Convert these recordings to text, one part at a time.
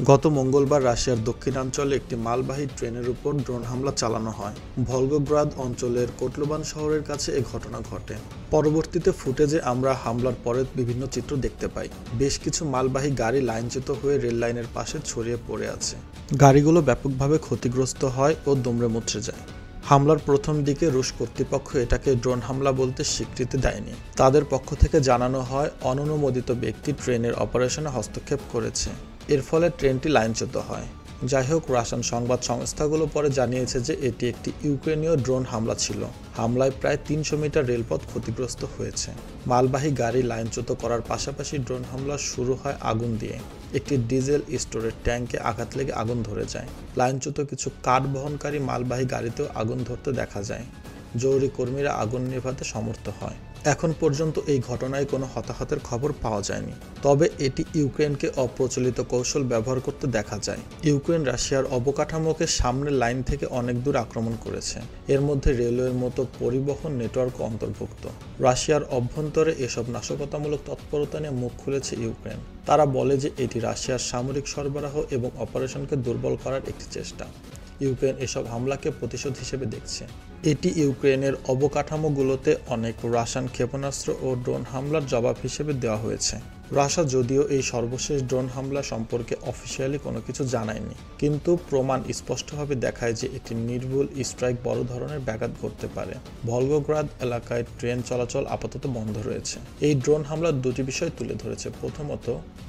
গত মঙ্গলবার রাশিয়ার দক্ষিণাঞ্চলে একটি মালবাহী ট্রেনের উপর ড্রোন হামলা চালানো হয়। ভলগোগ্রাদ অঞ্চলের কোটলোবান শহরের কাছে এ ঘটনা ঘটে। পরবর্তীতে ফুটেজে আমরা হামলার পরের বিভিন্ন চিত্র দেখতে পাই। বেশ কিছু মালবাহী গাড়ি লাইনচ্যুত হয়ে রেল লাইনের পাশে ছড়িয়ে পড়ে আছে। গাড়িগুলো ব্যাপকভাবে ক্ষতিগ্রস্ত হয় ও দুমড়ে মুচড়ে যায়। হামলার প্রথম দিকে রুশ কর্তৃপক্ষ এটাকে ড্রোন হামলা বলতে স্বীকৃতি দেয়নি। তাদের পক্ষ থেকে জানানো হয় অননুমোদিত ব্যক্তি ট্রেনের অপারেশনে হস্তক্ষেপ করেছে। এর ফলে ট্রেনটি লাইনচ্যুত হয়। যাই হোক, রাশিয়ান সংবাদ সংস্থাগুলো পরে জানিয়েছে যে এটি একটি ইউক্রেনীয় ড্রোন হামলা ছিল। হামলায় প্রায় ৩০০ মিটার রেলপথ ক্ষতিগ্রস্ত হয়েছে। মালবাহী গাড়ি লাইনচ্যুত করার পাশাপাশি ড্রোন হামলা শুরু হয় আগুন দিয়ে। একটি ডিজেল স্টোরের ট্যাঙ্কে আঘাত লেগে আগুন ধরে যায়। লাইনচ্যুত কিছু কাঠ বহনকারী মালবাহী গাড়িতেও আগুন ধরতে দেখা যায়। জরুরি কর্মীরা আগুন নেভাতে সমর্থ হয়। এখন পর্যন্ত এই ঘটনায় কোনো হতাহতের খবর পাওয়া যায়নি। তবে এটি ইউক্রেনকে অপ্রচলিত কৌশল ব্যবহার করতে দেখা যায়। ইউক্রেন রাশিয়ার অবকাঠামোকে সামনের লাইন থেকে অনেক দূর আক্রমণ করেছে। এর মধ্যে রেলওয়ের মতো পরিবহন নেটওয়ার্ক অন্তর্ভুক্ত। রাশিয়ার অভ্যন্তরে এসব নাশকতামূলক তৎপরতা নিয়ে মুখ খুলেছে ইউক্রেন। তারা বলে যে এটি রাশিয়ার সামরিক সরবরাহ এবং অপারেশনকে দুর্বল করার একটি চেষ্টা। ইউক্রেন এসব হামলাকে প্রতিশোধ হিসেবে দেখছে। এটি ইউক্রেনের অবকাঠামোগুলোতে অনেক রাশিয়ান ক্ষেপণাস্ত্র ও ড্রোন হামলার জবাব হিসেবে দেওয়া হয়েছে। রাশিয়া যদিও এই সর্বশেষ ড্রোন হামলা সম্পর্কে অফিসিয়ালি কোনো কিছু জানায়নি, কিন্তু প্রমাণ স্পষ্টভাবে দেখায় যে একটি নির্ভুল স্ট্রাইক বড় ধরনের ব্যাঘাত ঘটতে পারে। ভলগোগ্রাদ এলাকায় ট্রেন চলাচল আপাতত বন্ধ রয়েছে। এই ড্রোন হামলার দুটি বিষয় তুলে ধরেছে। প্রথমত,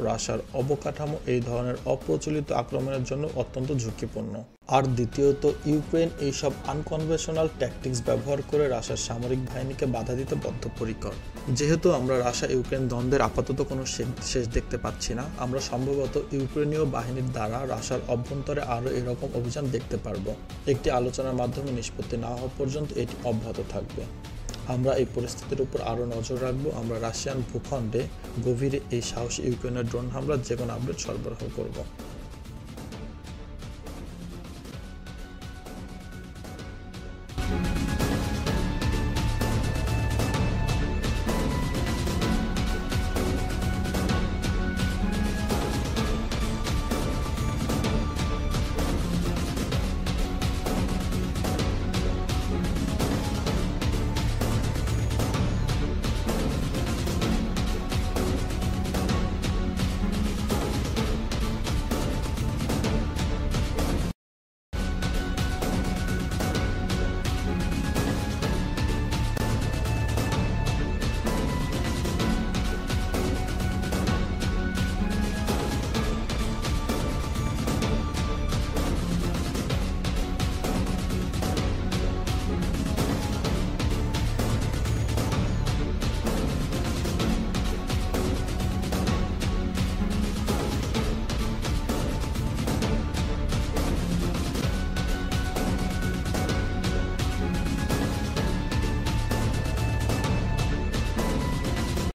রাশিয়ার অবকাঠামো এই ধরনের অপ্রচলিত আক্রমণের জন্য অত্যন্ত ঝুঁকিপূর্ণ। আর দ্বিতীয়ত, ইউক্রেন এইসব আনকনভেনশনাল ট্যাকটিক্স ব্যবহার করে রাশিয়ার সামরিক বাহিনীকে বাধা দিতে বদ্ধপরিকর। যেহেতু আমরা রাশিয়া ইউক্রেন দ্বন্দ্বের আপাতত কোনো শেষ দেখতে পাচ্ছি না, আমরা সম্ভবত ইউক্রেনীয় বাহিনীর দ্বারা রাশিয়ার অভ্যন্তরে আরও এরকম অভিযান দেখতে পারব। একটি আলোচনার মাধ্যমে নিষ্পত্তি না হওয়া পর্যন্ত এটি অব্যাহত থাকবে। আমরা এই পরিস্থিতির উপর আরও নজর রাখব। আমরা রাশিয়ান ভূখণ্ডে গভীরে এই সাহসী ইউক্রেনের ড্রোন হামলার যে কোনো আপডেট সরবরাহ করব।